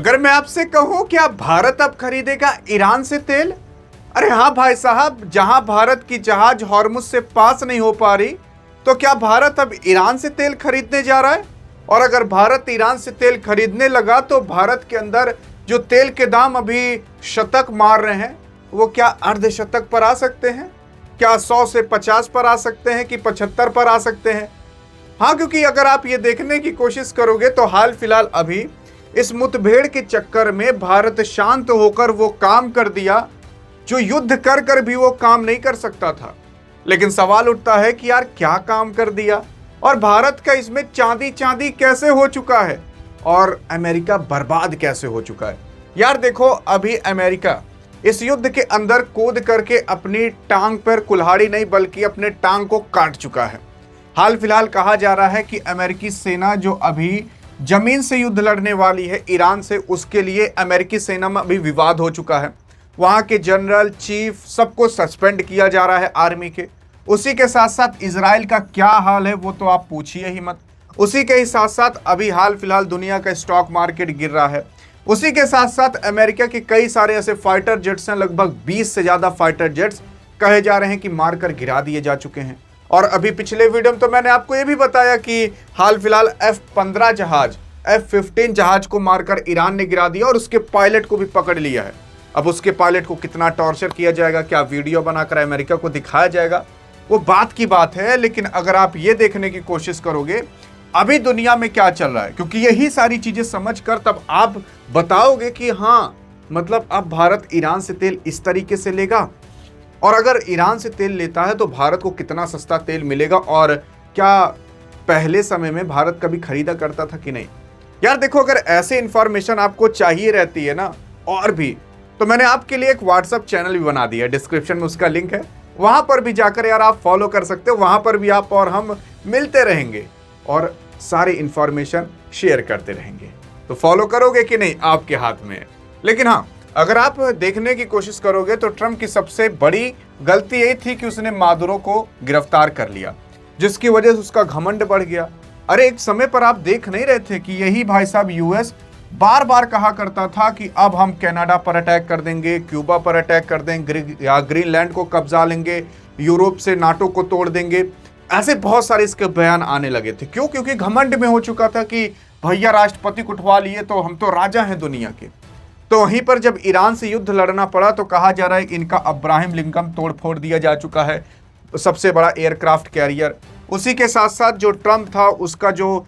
अगर मैं आपसे कहूं क्या भारत अब खरीदेगा ईरान से तेल? अरे हाँ भाई साहब, जहां भारत की जहाज हॉर्मुज से पास नहीं हो पा रही, तो क्या भारत अब ईरान से तेल खरीदने जा रहा है? और अगर भारत ईरान से तेल खरीदने लगा तो भारत के अंदर जो तेल के दाम अभी शतक मार रहे हैं, वो क्या अर्धशतक पर आ सकते हैं? क्या 100 से 50 पर आ सकते हैं कि 75 पर आ सकते हैं? हाँ, क्योंकि अगर आप ये देखने की कोशिश करोगे तो हाल फिलहाल अभी इस मुठभेड़ के चक्कर में भारत शांत होकर वो काम कर दिया जो युद्ध कर कर भी वो काम नहीं कर सकता था। लेकिन सवाल उठता है कि यार क्या काम कर दिया, और भारत का इसमें चांदी चांदी कैसे हो चुका है, और अमेरिका बर्बाद कैसे हो चुका है। यार देखो, अभी अमेरिका इस युद्ध के अंदर कूद करके अपनी टांग पर कुल्हाड़ी नहीं बल्कि अपने टांग को काट चुका है। हाल फिलहाल कहा जा रहा है कि अमेरिकी सेना जो अभी जमीन से युद्ध लड़ने वाली है ईरान से, उसके लिए अमेरिकी सेना में अभी विवाद हो चुका है। वहां के जनरल चीफ सबको सस्पेंड किया जा रहा है आर्मी के। उसी के साथ साथ इजराइल का क्या हाल है वो तो आप पूछिए ही मत। उसी के ही साथ साथ अभी हाल फिलहाल दुनिया का स्टॉक मार्केट गिर रहा है। उसी के साथ साथ अमेरिका के कई सारे ऐसे फाइटर जेट्स हैं, लगभग 20 से ज्यादा फाइटर जेट्स कहे जा रहे हैं कि मारकर गिरा दिए जा चुके हैं। और अभी पिछले वीडियो में तो मैंने आपको ये भी बताया कि हाल फिलहाल F-15 जहाज, F-15 जहाज को मारकर ईरान ने गिरा दिया और उसके पायलट को भी पकड़ लिया है। अब उसके पायलट को कितना टॉर्चर किया जाएगा, क्या वीडियो बनाकर अमेरिका को दिखाया जाएगा, वो बात की बात है। लेकिन अगर आप ये देखने की कोशिश करोगे अभी दुनिया में क्या चल रहा है, क्योंकि यही सारी चीजें समझकर तब आप बताओगे कि हाँ, मतलब अब भारत ईरान से तेल इस तरीके से लेगा, और अगर ईरान से तेल लेता है तो भारत को कितना सस्ता तेल मिलेगा, और क्या पहले समय में भारत कभी खरीदा करता था कि नहीं। यार देखो, अगर ऐसे इंफॉर्मेशन आपको चाहिए रहती है ना और भी, तो मैंने आपके लिए एक व्हाट्सएप चैनल भी बना दिया है, डिस्क्रिप्शन में उसका लिंक है, वहां पर भी जाकर यार आप फॉलो कर सकते हो। वहां पर भी आप और हम मिलते रहेंगे और सारी इंफॉर्मेशन शेयर करते रहेंगे। तो फॉलो करोगे कि नहीं, आपके हाथ में है। लेकिन हाँ, अगर आप देखने की कोशिश करोगे तो ट्रंप की सबसे बड़ी गलती यही थी कि उसने मादुरो को गिरफ्तार कर लिया, जिसकी वजह से उसका घमंड बढ़ गया। अरे एक समय पर आप देख नहीं रहे थे कि यही भाई साहब यूएस बार बार कहा करता था कि अब हम कनाडा पर अटैक कर देंगे, क्यूबा पर अटैक कर देंगे, या ग्रीनलैंड को कब्जा लेंगे, यूरोप से नाटो को तोड़ देंगे। ऐसे बहुत सारे इसके बयान आने लगे थे। क्यों? क्योंकि घमंड में हो चुका था कि भैया राष्ट्रपति को उठवा लिए तो हम तो राजा हैं दुनिया के। तो वहीं पर जब ईरान से युद्ध लड़ना पड़ा तो कहा जा रहा है इनका अब्राहम लिंकन तोड़ फोड़ दिया जा चुका है, सबसे बड़ा एयरक्राफ्ट कैरियर। उसी के साथ साथ जो ट्रंप था उसका जो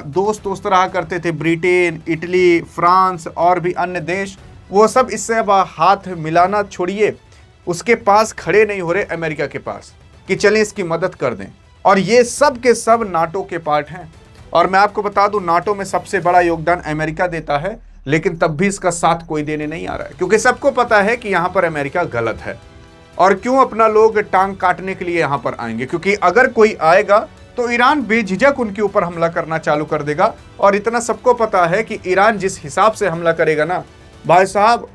दोस्त रहा करते थे, ब्रिटेन, इटली, फ्रांस और भी अन्य देश, वो सब इससे अब हाथ मिलाना छोड़िए, उसके पास खड़े नहीं हो रहे अमेरिका के पास कि चलें इसकी मदद कर दें। और ये सब के सब नाटो के पार्ट हैं। और मैं आपको बता दूं, नाटो में सबसे बड़ा योगदान अमेरिका देता है, लेकिन तब भी इसका साथ कोई देने नहीं आ रहा है, क्योंकि सबको पता है कि यहां पर अमेरिका गलत है। और क्यों अपना लोग टांग काटने के लिए यहां पर आएंगे, क्योंकि अगर कोई आएगा तो ईरान बेझिझक उनके ऊपर हमला करना चालू कर देगा। और इतना सबको पता है कि ईरान जिस हिसाब से हमला करेगा ना भाई साहब,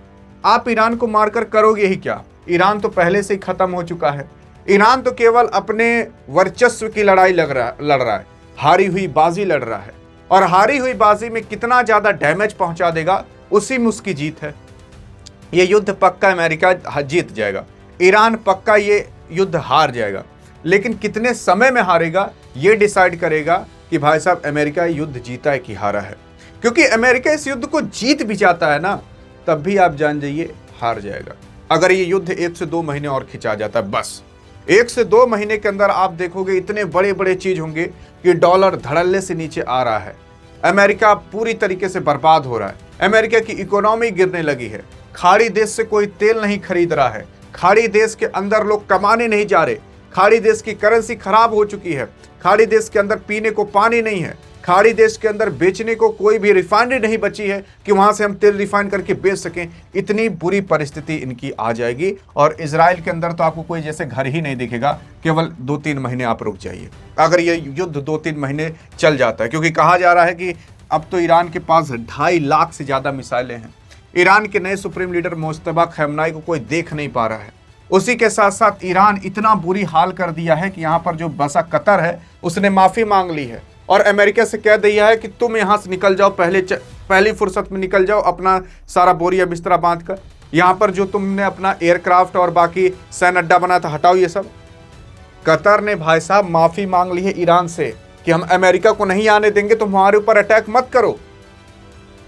आप ईरान को मारकर करोगे ही क्या। ईरान तो पहले से ही खत्म हो चुका है। ईरान तो केवल अपने वर्चस्व की लड़ाई लड़ रहा है, हारी हुई बाजी लड़ रहा है, और हारी हुई बाजी में कितना ज्यादा डैमेज पहुंचा देगा उसी में उसकी जीत है। ये युद्ध पक्का अमेरिका जीत जाएगा, ईरान पक्का ये युद्ध हार जाएगा। लेकिन कितने समय में हारेगा ये डिसाइड करेगा कि भाई साहब अमेरिका युद्ध जीता है कि हारा है। क्योंकि अमेरिका इस युद्ध को जीत भी जाता है ना, तब भी आप जान जाइए हार जाएगा। अगर ये युद्ध 1 से 2 महीने और खिंचा जाता है, बस 1 से 2 महीने के अंदर आप देखोगे इतने बड़े बड़े चीज होंगे कि डॉलर धड़ल्ले से नीचे आ रहा है, अमेरिका पूरी तरीके से बर्बाद हो रहा है, अमेरिका की इकोनॉमी गिरने लगी है, खाड़ी देश से कोई तेल नहीं खरीद रहा है, खाड़ी देश के अंदर लोग कमाने नहीं जा रहे, खाड़ी देश की करेंसी खराब हो चुकी है, खाड़ी देश के अंदर पीने को पानी नहीं है, खाड़ी देश के अंदर बेचने को कोई भी रिफाइनरी नहीं बची है कि वहां से हम तेल रिफाइन करके बेच सकें। इतनी बुरी परिस्थिति इनकी आ जाएगी। और इजराइल के अंदर तो आपको कोई जैसे घर ही नहीं दिखेगा। केवल 2-3 महीने आप रुक जाइए, अगर ये युद्ध 2-3 महीने चल जाता है, क्योंकि कहा जा रहा है कि अब तो ईरान के पास 2.5 लाख से ज्यादा मिसाइलें हैं। ईरान के नए सुप्रीम लीडर मुस्तफा खamenei को कोई देख नहीं पा रहा है। उसी के साथ साथ ईरान इतना बुरी हाल कर दिया है कि यहाँ पर जो बसा कतर है उसने माफी मांग ली है। और अमेरिका से कह दिया है कि तुम यहां से निकल जाओ, पहली फुर्सत में निकल जाओ, अपना सारा बोरिया बिस्तरा बांध कर। यहां पर जो तुमने अपना एयरक्राफ्ट और बाकी सैन्य अड्डा बना था, हटाओ ये सब। कतर ने भाई साहब माफी मांग ली है ईरान से कि हम अमेरिका को नहीं आने देंगे, तो हमारे ऊपर अटैक मत करो।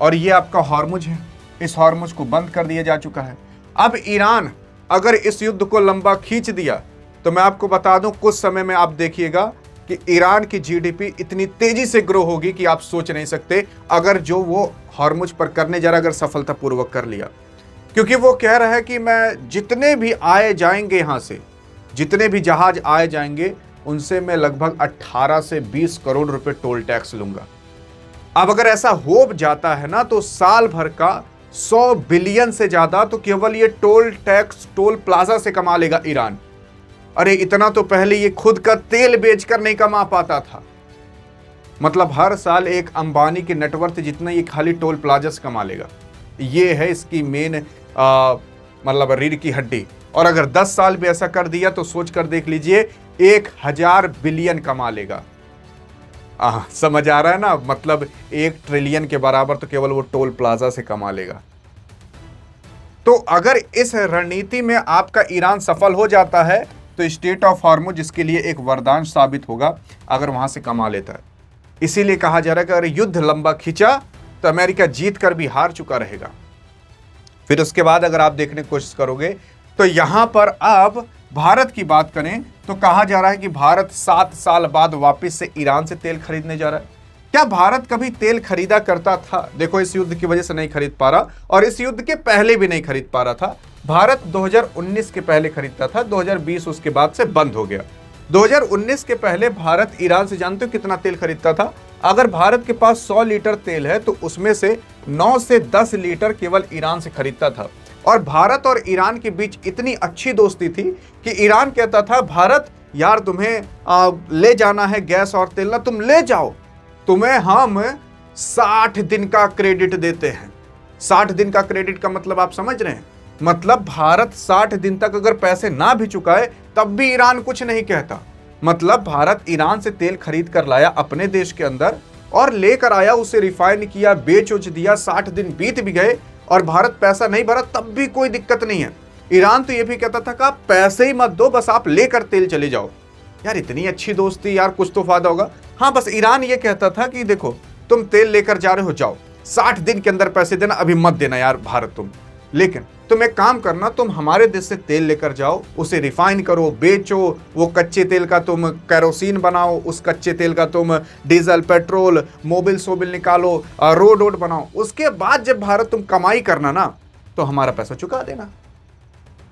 और ये आपका हॉर्मुज है, इस हॉर्मुज को बंद कर दिया जा चुका है। अब ईरान अगर इस युद्ध को लंबा खींच दिया तो मैं आपको बता दूं, कुछ समय में आप देखिएगा कि ईरान की जीडीपी इतनी तेजी से ग्रो होगी कि आप सोच नहीं सकते, अगर जो वो हॉर्मुज पर करने जा रहा अगर सफलतापूर्वक कर लिया। क्योंकि वो कह रहा है कि मैं जितने भी आए जाएंगे, यहां से जितने भी जहाज आए जाएंगे, उनसे मैं लगभग 18 से 20 करोड़ रुपए टोल टैक्स लूंगा। अब अगर ऐसा हो जाता है ना, तो साल भर का 100 बिलियन से ज्यादा तो केवल ये टोल टैक्स, टोल प्लाजा से कमा लेगा ईरान। अरे इतना तो पहले ये खुद का तेल बेचकर नहीं कमा पाता था। मतलब हर साल एक अंबानी के नेटवर्थ जितना ये खाली टोल प्लाजा से कमा लेगा। ये है इसकी मेन मतलब रीढ़ की हड्डी। और अगर 10 साल भी ऐसा कर दिया तो सोच कर देख लीजिए, 1000 बिलियन कमा लेगा। समझ आ रहा है ना, मतलब 1 ट्रिलियन के बराबर तो केवल वो टोल प्लाजा से कमा लेगा। तो अगर इस रणनीति में आपका ईरान सफल हो जाता है तो स्टेट ऑफ हॉर्मुज इसके लिए एक वरदान साबित होगा, अगर वहां से कमा लेता है। इसीलिए कहा जा रहा है कि अगर युद्ध लंबा खींचा तो अमेरिका जीत कर भी हार चुका रहेगा। फिर उसके बाद अगर आप देखने की कोशिश करोगे तो यहां पर अब भारत की बात करें तो कहा जा रहा है कि भारत 7 साल बाद वापस से ईरान से तेल खरीदने जा रहा है। क्या भारत कभी तेल खरीदा करता था? देखो, इस युद्ध की वजह से नहीं खरीद पा रहा, और इस युद्ध के पहले भी नहीं खरीद पा रहा था। भारत 2019 के पहले खरीदता था, 2020 उसके बाद से बंद हो गया। 2019 के पहले भारत ईरान से जानते हो कितना तेल खरीदता था? अगर भारत के पास 100 लीटर तेल है तो उसमें से 9 से 10 लीटर केवल ईरान से खरीदता था। और भारत और ईरान के बीच इतनी अच्छी दोस्ती थी कि ईरान कहता था, भारत यार तुम्हें ले जाना है गैस और तेल ना, तुम ले जाओ, तुम्हें हम 60 दिन का क्रेडिट देते हैं। 60 दिन का क्रेडिट का मतलब आप समझ रहे हैं? मतलब भारत 60 दिन तक अगर पैसे ना भी चुकाए तब भी ईरान कुछ नहीं कहता। मतलब भारत ईरान से तेल खरीद कर लाया अपने देश के अंदर और लेकर आया, उसे रिफाइन किया, बेच उच दिया, 60 दिन बीत भी गए और भारत पैसा नहीं भरा तब भी कोई दिक्कत नहीं है। ईरान तो ये भी कहता था कि आप पैसे ही मत दो, बस आप लेकर तेल चले जाओ। यार इतनी अच्छी दोस्ती, यार कुछ तो फायदा होगा। हाँ, बस ईरान ये कहता था कि देखो तुम तेल लेकर जा रहे हो, जाओ, 60 दिन के अंदर पैसे देना, अभी मत देना यार भारत तुम। लेकिन तुम एक काम करना, तुम हमारे देश से तेल लेकर जाओ, उसे रिफाइन करो, बेचो, वो कच्चे तेल का तुम कैरोसिन बनाओ, उस कच्चे तेल का तुम डीजल, पेट्रोल, मोबिल सोबिल निकालो, रोड वोड बनाओ। उसके बाद जब भारत तुम कमाई करना ना तो हमारा पैसा चुका देना।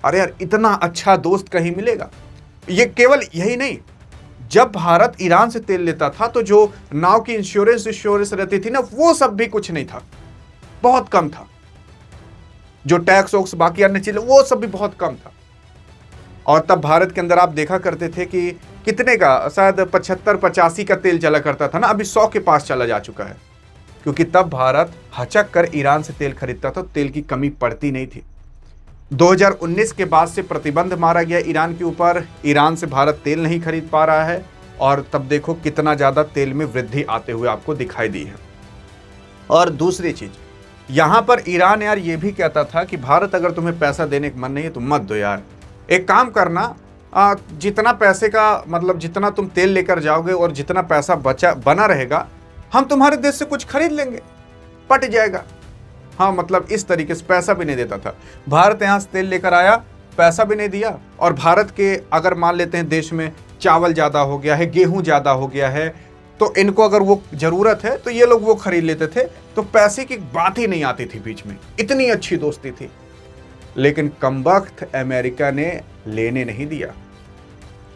अरे यार इतना अच्छा दोस्त कहीं मिलेगा? ये केवल यही नहीं, जब भारत ईरान से तेल लेता था तो जो नाव की इंश्योरेंस रहती थी ना, वो सब भी कुछ नहीं था, बहुत कम था। जो टैक्स वैक्स बाकी अन्य चीजें वो सब भी बहुत कम था। और तब भारत के अंदर आप देखा करते थे कि कितने का, शायद 75-85 का तेल चला करता था ना, अभी 100 के पास चला जा चुका है। क्योंकि तब भारत हचक कर ईरान से तेल खरीदता था, तेल की कमी पड़ती नहीं थी। 2019 के बाद से प्रतिबंध मारा गया ईरान के ऊपर, ईरान से भारत तेल नहीं खरीद पा रहा है। और तब देखो कितना ज्यादा तेल में वृद्धि आते हुए आपको दिखाई दी है। और दूसरी चीज, यहां पर ईरान यार ये भी कहता था कि भारत अगर तुम्हें पैसा देने का मन नहीं है तो मत दो यार, एक काम करना, जितना पैसे का मतलब जितना तुम तेल लेकर जाओगे और जितना पैसा बना रहेगा, हम तुम्हारे देश से कुछ खरीद लेंगे, पट जाएगा। हाँ, मतलब इस तरीके से पैसा भी नहीं देता था। भारत यहाँ से तेल लेकर आया, पैसा भी नहीं दिया। और भारत के अगर मान लेते हैं देश में चावल ज़्यादा हो गया है, गेहूं ज़्यादा हो गया है, तो इनको अगर वो ज़रूरत है तो ये लोग वो खरीद लेते थे, तो पैसे की बात ही नहीं आती थी बीच में, इतनी अच्छी दोस्ती थी। लेकिन कमबख्त अमेरिका ने लेने नहीं दिया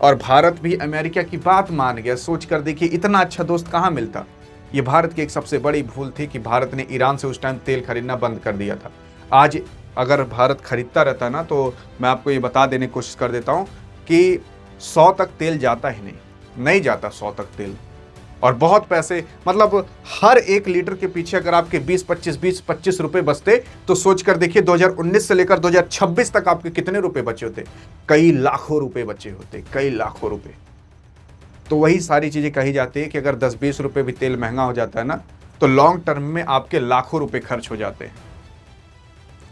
और भारत भी अमेरिका की बात मान गया। सोच कर देखिए, इतना अच्छा दोस्त कहाँ मिलता। ये भारत की एक सबसे बड़ी भूल थी कि भारत ने ईरान से उस टाइम तेल खरीदना बंद कर दिया था। आज अगर भारत खरीदता रहता ना, तो मैं आपको ये बता देने की कोशिश कर देता हूँ कि 100 तक तेल जाता ही नहीं जाता 100 तक तेल। और बहुत पैसे, मतलब हर 1 लीटर के पीछे अगर आपके 20-25 रुपए बचते तो सोच कर देखिए 2019 से लेकर 2026 तक आपके कितने रुपए बचे होते? कई लाखों रुपए बचे होते, कई लाखों रुपए। तो वही सारी चीज़ें कही जाती है कि अगर 10-20 रुपये भी तेल महंगा हो जाता है ना, तो लॉन्ग टर्म में आपके लाखों रुपए खर्च हो जाते हैं।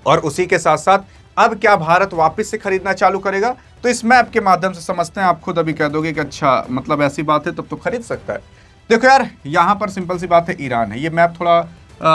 और उसी के साथ साथ अब क्या भारत वापस से खरीदना चालू करेगा? तो इस मैप के माध्यम से समझते हैं। आप खुद अभी कह दोगे कि अच्छा मतलब ऐसी बात है, तब तो खरीद सकता है। देखो यार, यहाँ पर सिंपल सी बात है, ईरान है। ये मैप थोड़ा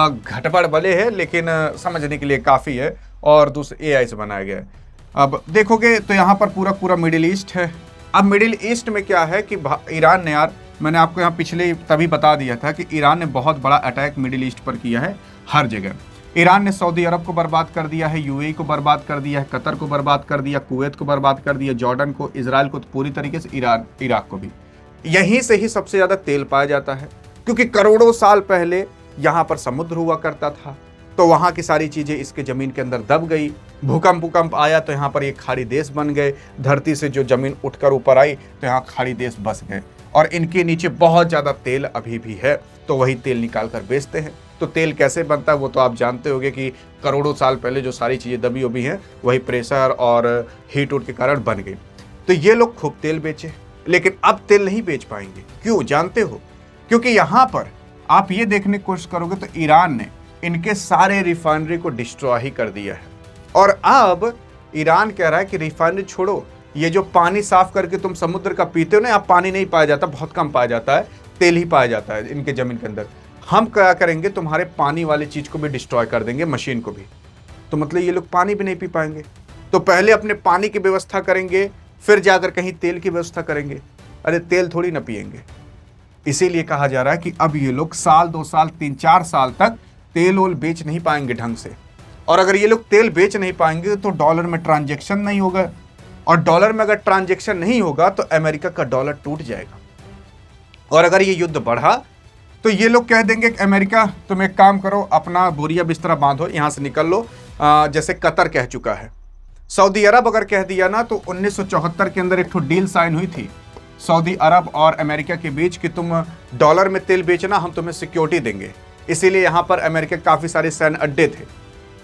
घटबड़ भले है, लेकिन समझने के लिए काफ़ी है और दूसरे AI से बनाया गया है। अब देखोगे तो यहाँ पर पूरा पूरा मिडिल ईस्ट है। अब मिडिल ईस्ट में क्या है कि ईरान ने, यार मैंने आपको यहाँ पिछले तभी बता दिया था कि ईरान ने बहुत बड़ा अटैक मिडिल ईस्ट पर किया है। हर जगह ईरान ने सऊदी अरब को बर्बाद कर दिया है, UAE को बर्बाद कर दिया है, कतर को बर्बाद कर दिया, कुवैत को बर्बाद कर दिया, जॉर्डन को, इजराइल को, तो पूरी तरीके से इराक को भी। यहीं से ही सबसे ज़्यादा तेल पाया जाता है, क्योंकि करोड़ों साल पहले यहाँ पर समुद्र हुआ करता था, तो वहाँ की सारी चीज़ें इसके ज़मीन के अंदर दब गई। भूकंप आया तो यहाँ पर ये खाड़ी देश बन गए। धरती से जो ज़मीन उठकर ऊपर आई तो यहाँ खाड़ी देश बस गए, और इनके नीचे बहुत ज़्यादा तेल अभी भी है, तो वही तेल निकाल कर बेचते हैं। तो तेल कैसे बनता है वो तो आप जानते होंगे कि करोड़ों साल पहले जो सारी चीज़ें दबी उबी हैं, वही प्रेशर और हीट के कारण बन गई। तो ये लोग खूब तेल बेचे, लेकिन अब तेल नहीं बेच पाएंगे। क्यों जानते हो? क्योंकि यहाँ पर आप ये देखने की कोशिश करोगे तो ईरान ने इनके सारे रिफाइनरी को डिस्ट्रॉय ही कर दिया है। और अब ईरान कह रहा है कि रिफाइनरी छोड़ो, ये जो पानी साफ करके तुम समुद्र का पीते हो ना, अब पानी नहीं पाया जाता, बहुत कम पाया जाता है, तेल ही पाया जाता है इनके ज़मीन के अंदर। हम क्या करेंगे, तुम्हारे पानी वाली चीज़ को भी डिस्ट्रॉय कर देंगे, मशीन को भी। तो मतलब ये लोग पानी भी नहीं पी पाएंगे। तो पहले अपने पानी की व्यवस्था करेंगे, फिर जाकर कहीं तेल की व्यवस्था करेंगे। अरे तेल थोड़ी ना पिएंगे। इसीलिए कहा जा रहा है कि अब ये लोग साल 2 साल 3-4 साल तक तेल ओल बेच नहीं पाएंगे ढंग से। और अगर ये लोग तेल बेच नहीं पाएंगे तो डॉलर में ट्रांजैक्शन नहीं होगा, और डॉलर में अगर ट्रांजैक्शन नहीं होगा तो अमेरिका का डॉलर टूट जाएगा। और अगर ये युद्ध बढ़ा तो ये लोग कह देंगे कि अमेरिका तुम एक काम करो, अपना बोरिया बिस्तरा बांधो, यहाँ से निकल लो, जैसे कतर कह चुका है। सऊदी अरब अगर कह दिया ना, तो 1974 के अंदर एक ठो डील साइन हुई थी सऊदी अरब और अमेरिका के बीच कि तुम डॉलर में तेल बेचना, हम तुम्हें सिक्योरिटी देंगे। इसीलिए यहाँ पर अमेरिका के काफ़ी सारे सैन्य अड्डे थे।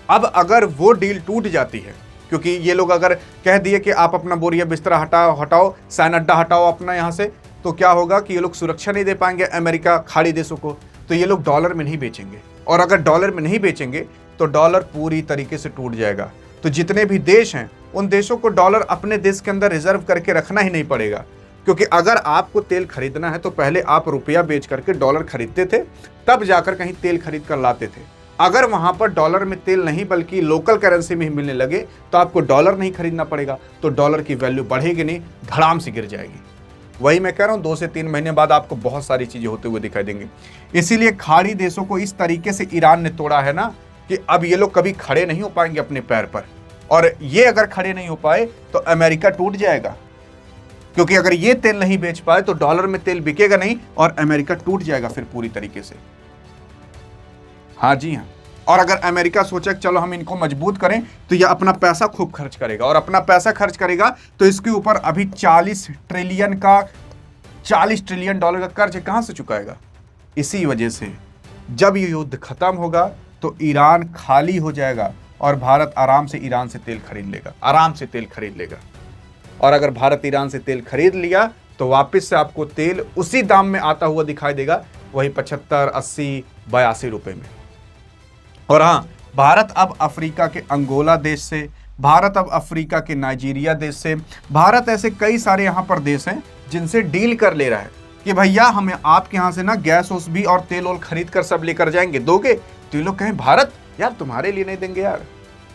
अब अगर वो डील टूट जाती है, क्योंकि ये लोग अगर कह दिए कि आप अपना बोरिया बिस्तरा हटाओ, सैन्य अड्डा हटाओ अपना यहाँ से, तो क्या होगा कि ये लोग सुरक्षा नहीं दे पाएंगे अमेरिका खाड़ी देशों को, तो ये लोग डॉलर में नहीं बेचेंगे। और अगर डॉलर में नहीं बेचेंगे तो डॉलर पूरी तरीके से टूट जाएगा। तो जितने भी देश हैं, उन देशों को डॉलर अपने देश के अंदर रिजर्व करके रखना ही नहीं पड़ेगा। क्योंकि अगर आपको तेल खरीदना है तो पहले आप रुपया बेच करके डॉलर खरीदते थे, तब जाकर कहीं तेल खरीद कर लाते थे। अगर वहां पर डॉलर में तेल नहीं बल्कि लोकल करेंसी में ही मिलने लगे तो आपको डॉलर नहीं खरीदना पड़ेगा, तो डॉलर की वैल्यू बढ़ेगी नहीं, धड़ाम से गिर जाएगी। वही मैं कह रहा हूँ, 2 से 3 महीने बाद आपको बहुत सारी चीजें होते हुए दिखाई देंगी। इसीलिए खाड़ी देशों को इस तरीके से ईरान ने तोड़ा है ना, कि अब ये लोग कभी खड़े नहीं हो पाएंगे अपने पैर पर। और ये अगर खड़े नहीं हो पाए तो अमेरिका टूट जाएगा, क्योंकि अगर ये तेल नहीं बेच पाए तो डॉलर में तेल बिकेगा नहीं और अमेरिका टूट जाएगा फिर पूरी तरीके से। हाँ जी हाँ। और अगर अमेरिका सोचे कि चलो हम इनको मजबूत करें, तो ये अपना पैसा खूब खर्च करेगा, और अपना पैसा खर्च करेगा तो इसके ऊपर अभी 40 ट्रिलियन डॉलर का कर्ज कहां से चुकाएगा। इसी वजह से जब ये युद्ध खत्म होगा तो ईरान खाली हो जाएगा और भारत आराम से ईरान से तेल खरीद लेगा, आराम से तेल खरीद लेगा। और अगर भारत ईरान से तेल खरीद लिया तो वापस से आपको तेल उसी दाम में आता हुआ दिखाई देगा, वही 75, 80, 82 रुपए में। और हाँ, भारत अब अफ्रीका के अंगोला देश से, भारत अब अफ्रीका के नाइजीरिया देश से, भारत ऐसे कई सारे यहाँ पर देश हैं जिनसे डील कर ले रहा है कि भैया हमें आपके यहाँ से ना गैस ओस भी और तेल ओल खरीद कर सब लेकर जाएंगे, दोगे? तो ये लोग कहें भारत यार तुम्हारे लिए नहीं देंगे यार।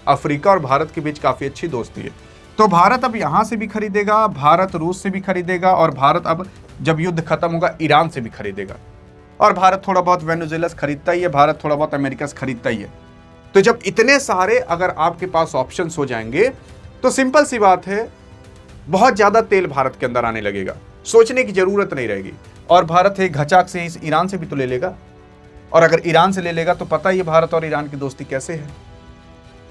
अफ्रीका और भारत के बीच काफ़ी अच्छी दोस्ती है, तो भारत अब यहाँ से भी खरीदेगा, भारत रूस से भी खरीदेगा, और भारत अब जब युद्ध खत्म होगा ईरान से भी खरीदेगा। और भारत थोड़ा बहुत वेनेजुएला से खरीदता ही है, भारत थोड़ा बहुत अमेरिका से खरीदता ही है। तो जब इतने सारे अगर आपके पास ऑप्शंस हो जाएंगे तो सिंपल सी बात है, बहुत ज़्यादा तेल भारत के अंदर आने लगेगा, सोचने की जरूरत नहीं रहेगी। और भारत एक घचाक से इस ईरान से भी तो ले लेगा, और अगर ईरान से ले लेगा तो पता ही है भारत और ईरान की दोस्ती कैसे है।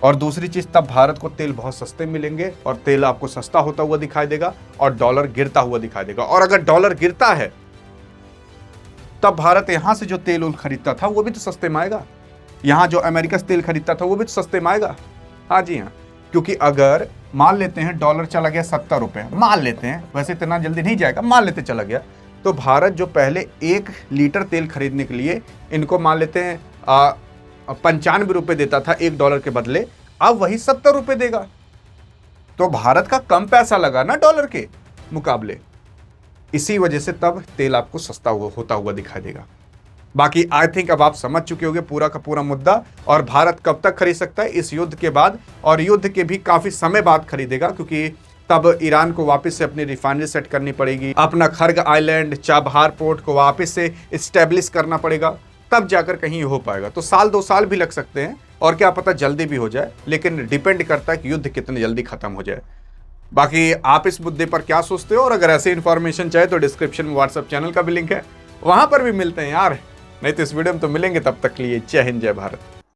और दूसरी चीज, तब भारत को तेल बहुत सस्ते मिलेंगे और तेल आपको सस्ता होता हुआ दिखाई देगा और डॉलर गिरता हुआ दिखाई देगा। और अगर डॉलर गिरता है तब भारत यहां से जो तेल उल खरीदता था वो भी तो सस्ते में आएगा, यहां जो अमेरिका से तेल खरीदता था वो भी तो सस्ते में आएगा। हाँ जी हाँ, क्योंकि अगर मान लेते हैं डॉलर चला गया 70 रुपए, मान लेते हैं, वैसे इतना जल्दी नहीं जाएगा, मान लेते चला गया, तो भारत जो पहले 1 लीटर तेल खरीदने के लिए इनको मान लेते हैं 95 रुपये देता था $1 के बदले, अब वही 70 रुपये देगा। तो भारत का कम पैसा लगा ना डॉलर के मुकाबले, इसी वजह से तब तेल आपको सस्ता होता हुआ दिखाई देगा। बाकी आई थिंक अब आप समझ चुके होंगे पूरा का पूरा मुद्दा, और भारत कब तक खरीद सकता है, इस युद्ध के बाद, और युद्ध के भी काफी समय बाद खरीदेगा, क्योंकि तब ईरान को वापस से अपनी रिफाइनरी सेट करनी पड़ेगी, अपना खर्ग आइलैंड चाबहार पोर्ट को वापस से इस्टेब्लिश करना पड़ेगा, तब जाकर कहीं हो पाएगा। तो 1-2 साल भी लग सकते हैं, और क्या पता जल्दी भी हो जाए, लेकिन डिपेंड करता है कि युद्ध कितनी जल्दी खत्म हो जाए। बाकी आप इस मुद्दे पर क्या सोचते हो, और अगर ऐसे इन्फॉर्मेशन चाहे तो डिस्क्रिप्शन में व्हाट्सएप चैनल का भी लिंक है, वहां पर भी मिलते हैं यार। नहीं तो इस वीडियो में तो मिलेंगे, तब तक के लिए जय हिंद जय भारत।